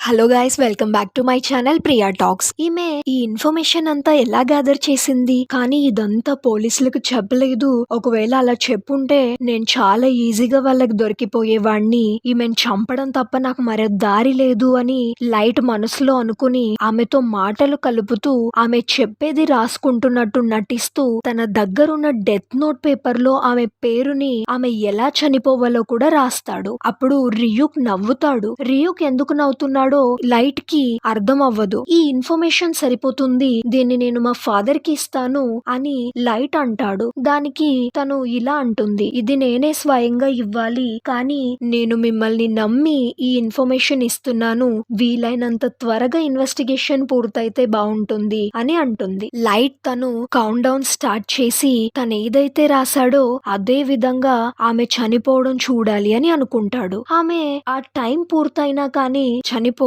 Hello guys, welcome back to my channel Priya talks. ఈమె ఈ information అంతా ఎలా గ్యాదర్ చేసింది, కానీ ఇదంతా పోలీసులకు చెప్పలేదు. ఒకవేళ అలా చెప్పుంటే నేను చాలా ఈజీగా వాళ్ళకి దొరికిపోయేవాడిని. ఈమెను చంపడం తప్ప నాకు మరో దారి లేదు అని లైట్ మనసులో అనుకుని ఆమెతో మాటలు కలుపుతూ ఆమె చెప్పేది రాసుకుంటున్నట్టు నటిస్తూ తన దగ్గరున్న డెత్ నోట్ పేపర్ లో ఆమె పేరుని ఆమె ఎలా చనిపోవాలో కూడా రాస్తాడు. అప్పుడు రియుక్ నవ్వుతాడు. రియుక్ ఎందుకు నవ్వుతున్నాడు లైట్ కి అర్థం అవ్వదు. ఈ ఇన్ఫర్మేషన్ సరిపోతుంది, దీన్ని నేను మా ఫాదర్ కి ఇస్తాను అని లైట్ అంటాడు. దానికి తను ఇలా అంటుంది, ఇది నేనే స్వయంగా ఇవ్వాలి, కానీ నేను మిమ్మల్ని నమ్మి ఈ ఇన్ఫర్మేషన్ ఇస్తున్నాను. వీలైనంత త్వరగా ఇన్వెస్టిగేషన్ పూర్తయితే బాగుంటుంది అని అంటుంది. లైట్ తను కౌంట్ డౌన్ స్టార్ట్ చేసి తను ఏదైతే రాశాడో అదే విధంగా ఆమె చనిపోవడం చూడాలి అని అనుకుంటాడు. ఆమె ఆ టైం పూర్తయినా కానీ చనిపోదు.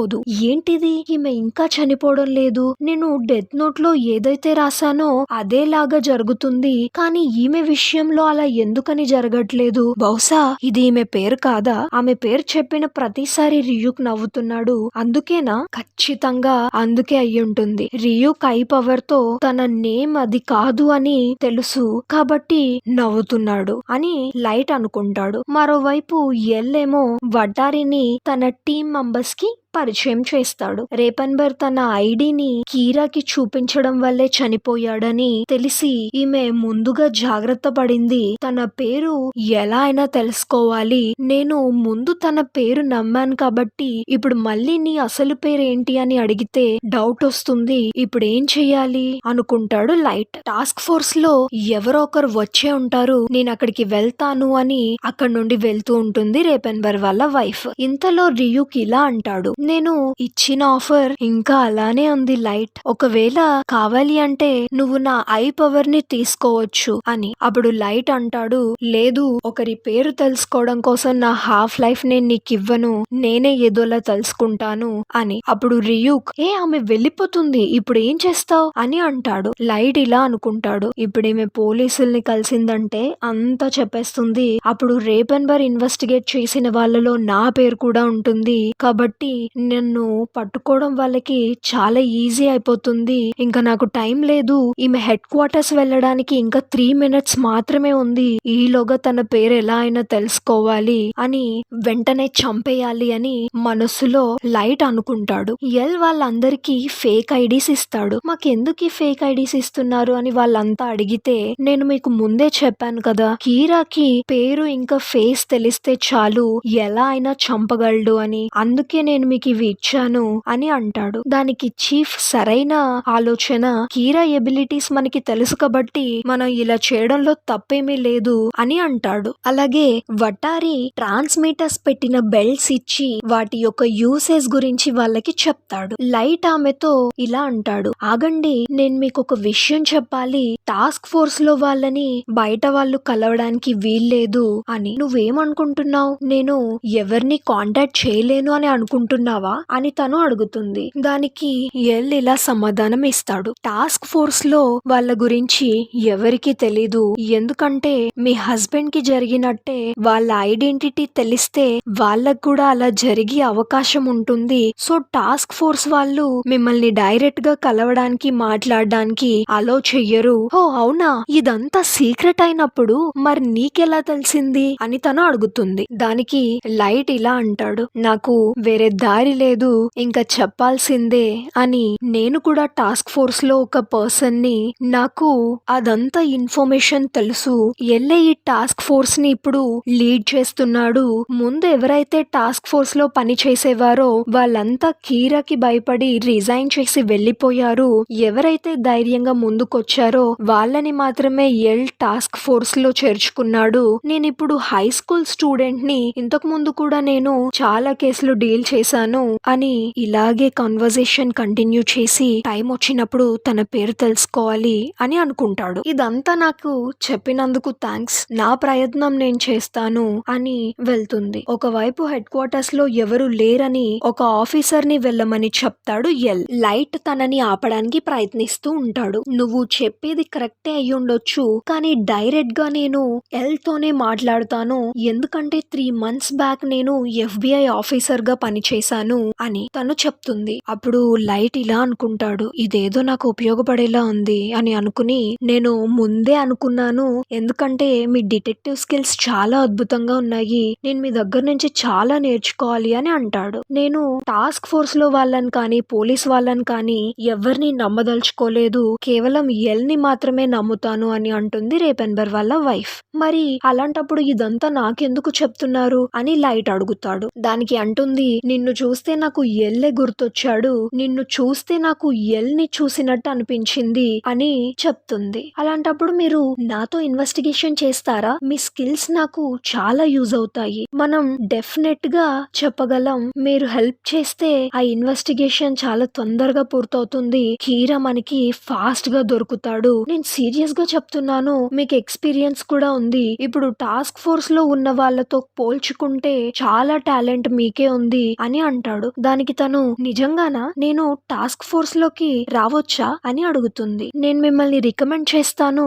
ఏంటిది, ఈమె ఇంకా చనిపోవడం లేదు, నేను డెత్ నోట్ లో ఏదైతే రాసానో అదేలాగా జరుగుతుంది, కానీ ఈమె విషయంలో అలా ఎందుకని జరగట్లేదు? బహుశా ఇది ఈమె పేరు కాదా? ఆమె పేరు చెప్పిన ప్రతిసారి రియుక్ నవ్వుతున్నాడు, అందుకేనా? ఖచ్చితంగా అందుకే అయ్యుంటుంది. రియుక్ ఐ పవర్ తో తన నేమ్ అది కాదు అని తెలుసు కాబట్టి నవ్వుతున్నాడు అని లైట్ అనుకుంటాడు. మరోవైపు ఎల్ ఏమో వటారిని తన టీం మెంబర్స్ కి పరిచయం చేస్తాడు. రేపన్బర్ తన ఐడిని కీరాకి చూపించడం వల్లే చనిపోయాడని తెలిసి ఈమె ముందుగా జాగ్రత్త పడింది. తన పేరు ఎలా అయినా తెలుసుకోవాలి, నేను ముందు తన పేరు నమ్మాను కాబట్టి ఇప్పుడు మళ్ళీ నీ అసలు పేరు ఏంటి అని అడిగితే డౌట్ వస్తుంది, ఇప్పుడు ఏం చెయ్యాలి అనుకుంటాడు లైట్. టాస్క్ ఫోర్స్ లో ఎవరో ఒకరు వచ్చే ఉంటారు, నేను అక్కడికి వెళ్తాను అని అక్కడి నుండి వెళ్తూ ఉంటుంది రేపన్బర్ వాళ్ళ వైఫ్. ఇంతలో రియుక్ ఇలా అంటాడు, నేను ఇచ్చిన ఆఫర్ ఇంకా అలానే ఉంది లైట్, ఒకవేళ కావాలి అంటే నువ్వు నా ఐ పవర్ ని తీసుకోవచ్చు అని. అప్పుడు లైట్ అంటాడు, లేదు, ఒకరి పేరు తెలుసుకోవడం కోసం నా హాఫ్ లైఫ్ నేను నీకు ఇవ్వను, నేనే ఏదోలా తెలుసుకుంటాను అని. అప్పుడు రియుక్, ఆమె వెళ్ళిపోతుంది, ఇప్పుడు ఏం చేస్తావు అని అంటాడు. లైట్ ఇలా అనుకుంటాడు, ఇప్పుడు ఈమె పోలీసుల్ని కలిసిందంటే అంతా చెప్పేస్తుంది, అప్పుడు రేపన్బర్ ఇన్వెస్టిగేట్ చేసిన వాళ్ళలో నా పేరు కూడా ఉంటుంది, కాబట్టి నన్ను పట్టుకోవడం వాళ్ళకి చాలా ఈజీ అయిపోతుంది. ఇంకా నాకు టైం లేదు, ఈమె హెడ్ క్వార్టర్స్ వెళ్ళడానికి ఇంకా 3 minutes మాత్రమే ఉంది, ఈలోగా తన పేరు ఎలా అయినా తెలుసుకోవాలి అని వెంటనే చంపేయాలి అని మనసులో లైట్ అనుకుంటాడు. ఎల్ వాళ్ళందరికీ ఫేక్ ఐడీస్ ఇస్తాడు. మాకెందుకు ఈ ఫేక్ ఐడీస్ ఇస్తున్నారు అని వాళ్ళంతా అడిగితే, నేను మీకు ముందే చెప్పాను కదా, కీరాకి పేరు ఇంకా ఫేస్ తెలిస్తే చాలు ఎలా అయినా చంపగలడు అని, అందుకే నేను మీకు ఇవి ఇచ్చాను అని అంటాడు. దానికి చీఫ్ సరైన ఆలోచన, కీరా ఎబిలిటీస్ మనకి తెలుసు కాబట్టి మనం ఇలా చేయడంలో తప్పేమీ లేదు అని అంటాడు. అలాగే వటారి ట్రాన్స్మిటర్స్ పెట్టిన బెల్ట్స్ ఇచ్చి వాటి యొక్క యూసేజ్ గురించి వాళ్ళకి చెప్తాడు. లైట్ ఆమెతో ఇలా అంటాడు, ఆగండి, నేను మీకు ఒక విషయం చెప్పాలి, టాస్క్ ఫోర్స్ లో వాళ్ళని బయట వాళ్ళు కలవడానికి వీల్లేదు అని. నువ్వేమనుకుంటున్నావు, నేను ఎవరిని కాంటాక్ట్ చేయలేను అని అనుకుంటున్నావా అని తను అడుగుతుంది. దానికి ఎల్ ఇలా సమాధానం ఇస్తాడు, టాస్క్ ఫోర్స్ లో వాళ్ళ గురించి ఎవరికి తెలీదు, ఎందుకంటే మీ హస్బెండ్ కి జరిగినట్టే వాళ్ళ ఐడెంటిటీ తెలిస్తే వాళ్ళకు కూడా అలా జరిగే అవకాశం ఉంటుంది. సో టాస్క్ ఫోర్స్ వాళ్ళు మిమ్మల్ని డైరెక్ట్ గా కలవడానికి మాట్లాడడానికి అలో చెయ్యరు. ఓ అవునా, ఇదంతా సీక్రెట్ అయినప్పుడు మరి నీకెలా తెలిసింది అని తను అడుగుతుంది. దానికి లైట్ ఇలా అంటాడు, నాకు వేరే దారి లేదు, ఇంకా చెప్పాల్సిందే అని. నేను కూడా టాస్క్ ఫోర్స్ లో ఒక పర్సన్ ని, నాకు అదంతా ఇన్ఫర్మేషన్ తెలుసు. ఎల్లే ఈ టాస్క్ ఫోర్స్ ని ఇప్పుడు లీడ్ చేస్తున్నాడు. ముందు ఎవరైతే టాస్క్ ఫోర్స్ లో పని చేసేవారో వాళ్ళంతా కీరాకి భయపడి రిజైన్ చేసి వెళ్లిపోయారు. ఎవరైతే ధైర్యంగా ముందుకొచ్చారో వాళ్ళని మాత్రమే ఎల్ టాస్క్ ఫోర్స్ లో చేర్చుకున్నాడు. నేను ఇప్పుడు హై స్కూల్ స్టూడెంట్ ని, ఇంతకు ముందు కూడా నేను చాలా కేసులు డీల్ చేశాను అని ఇలాగే కన్వర్జేషన్ కంటిన్యూ చేసి టైం వచ్చినప్పుడు తన పేరు తెలుసుకోవాలి అని అనుకుంటాడు. ఇదంతా నాకు చెప్పినందుకు థ్యాంక్స్, నా ప్రయత్నం నేను చేస్తాను అని వెళ్తుంది. ఒకవైపు హెడ్ క్వార్టర్స్ లో ఎవరు లేరని ఒక ఆఫీసర్ ని వెళ్ళమని చెప్తాడు ఎల్. లైట్ తనని ఆపడానికి ప్రయత్నిస్తూ ఉంటాడు. నువ్వు చెప్పేది కరెక్టే అయ్యుండొచ్చు, కానీ డైరెక్ట్ గా నేను ఎల్ తోనే మాట్లాడతాను, ఎందుకంటే 3 months బ్యాక్ నేను FBI ఆఫీసర్ గా పనిచేశాను చేశాను అని తను చెప్తుంది. అప్పుడు లైట్ ఇలా అనుకుంటాడు, ఇదేదో నాకు ఉపయోగపడేలా ఉంది అని అనుకుని, నేను ముందే అనుకున్నాను, ఎందుకంటే మీ డిటెక్టివ్ స్కిల్స్ చాలా అద్భుతంగా ఉన్నాయి, నేను మీ దగ్గర నుంచి చాలా నేర్చుకోవాలి అని అంటాడు. నేను టాస్క్ ఫోర్స్ లో వాళ్ళని కానీ పోలీస్ వాళ్ళని కానీ ఎవరిని నమ్మదలుచుకోలేదు, కేవలం ఎల్ ని మాత్రమే నమ్ముతాను అని అంటుంది రేపెన్బర్ వాళ్ళ వైఫ్. మరి అలాంటప్పుడు ఇదంతా నాకెందుకు చెప్తున్నారు అని లైట్ అడుగుతాడు. దానికి అంటుంది, నిన్ను చూస్తే నాకు ఎల్లే గుర్తొచ్చాడు, నిన్ను చూస్తే నాకు ఎల్ ని చూసినట్టు అనిపించింది అని చెప్తుంది. అలాంటప్పుడు మీరు నాతో ఇన్వెస్టిగేషన్ చేస్తారా? మీ స్కిల్స్ నాకు చాలా యూజ్ అవుతాయి, మనం డెఫినెట్ గా చెప్పగలం, మీరు హెల్ప్ చేస్తే ఆ ఇన్వెస్టిగేషన్ చాలా తొందరగా పూర్తవుతుంది, కీరా మనకి ఫాస్ట్ గా దొరుకుతాడు, నేను సీరియస్ గా చెప్తున్నాను, మీకు ఎక్స్పీరియన్స్ కూడా ఉంది, ఇప్పుడు టాస్క్ ఫోర్స్ లో ఉన్న వాళ్ళతో పోల్చుకుంటే చాలా టాలెంట్ మీకే ఉంది అని అంటాడు. దానికి తను, నిజంగానా, నేను టాస్క్ ఫోర్స్ లోకి రావచ్చా అని అడుగుతుంది. నేను మిమ్మల్ని రికమెండ్ చేస్తాను,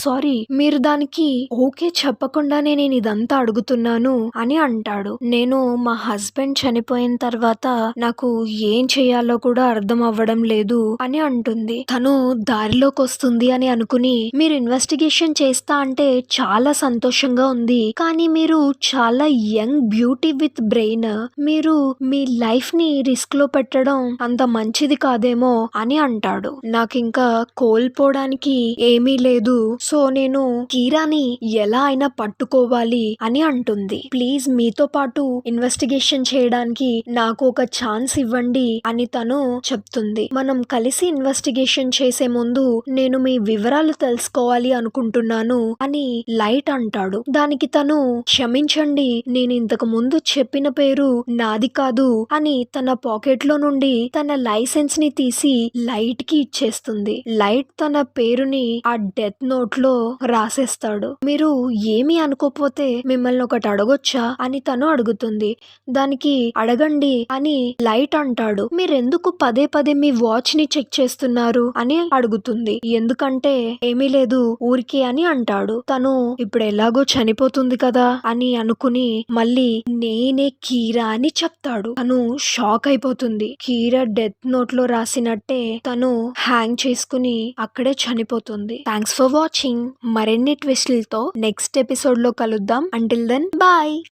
సారీ, మీరు దానికి ఓకే చెప్పకుండానే నేను ఇదంతా అడుగుతున్నాను అని అంటాడు. నేను మా హస్బెండ్ చనిపోయిన తర్వాత నాకు ఏం చేయాలో కూడా అర్థం అవ్వడం లేదు అని అంటుంది. తను దారిలోకి వస్తుంది అని అనుకుని, మీరు ఇన్వెస్టిగేషన్ చేస్తా అంటే చాలా సంతోషంగా ఉంది, కానీ మీరు చాలా యంగ్ బ్యూటీ విత్ బ్రెయిన్, మీరు మీ లైఫ్ ని రిస్క్ లో పెట్టడం అంత మంచిది కాదేమో అని అంటాడు. నాకింకా కోల్పోవడానికి ఏమీ లేదు, సో నేను కీరాని ఎలా అయినా పట్టుకోవాలి అని అంటుంది. ప్లీజ్ మీతో పాటు ఇన్వెస్టిగేషన్ చేయడానికి నాకు ఒక ఛాన్స్ ఇవ్వండి అని తను చెప్తుంది. మనం కలిసి ఇన్వెస్టిగేషన్ చేసే ముందు నేను మీ వివరాలు తెలుసుకోవాలి అనుకుంటున్నాను అని లైట్ అంటాడు. దానికి తను, క్షమించండి, నేను ఇంతకు ముందు చెప్పిన పేరు నాది కాదు అని తన పాకెట్ లో నుండి తన లైసెన్స్ ని తీసి లైట్ కి ఇచ్చేస్తుంది. లైట్ తన పేరుని ఆ డెత్ నోట్ లో రాసేస్తాడు. మీరు ఏమీ అనుకోపోతే మిమ్మల్ని ఒకటి అడగొచ్చా అని తను అడుగుతుంది. దానికి అడగండి అని లైట్ అంటాడు. మీరెందుకు పదే పదే మీ వాచ్ ని చెక్ చేస్తున్నారు అని అడుగుతుంది. ఎందుకంటే ఏమీ లేదు ఊరికే అని అంటాడు. తను ఇప్పుడు ఎలాగో చనిపోతుంది కదా అని అనుకుని మళ్ళీ నేనే కీరా అని చెప్తాడు. తను షాక్ అయిపోతుంది. కీరా డెత్ నోట్ లో రాసినట్టే తను హ్యాంగ్ చేసుకుని అక్కడే చనిపోతుంది. Thanks for watching. మరిన్ని ట్విస్టులతో నెక్స్ట్ ఎపిసోడ్ లో కలుద్దాం. Until then bye.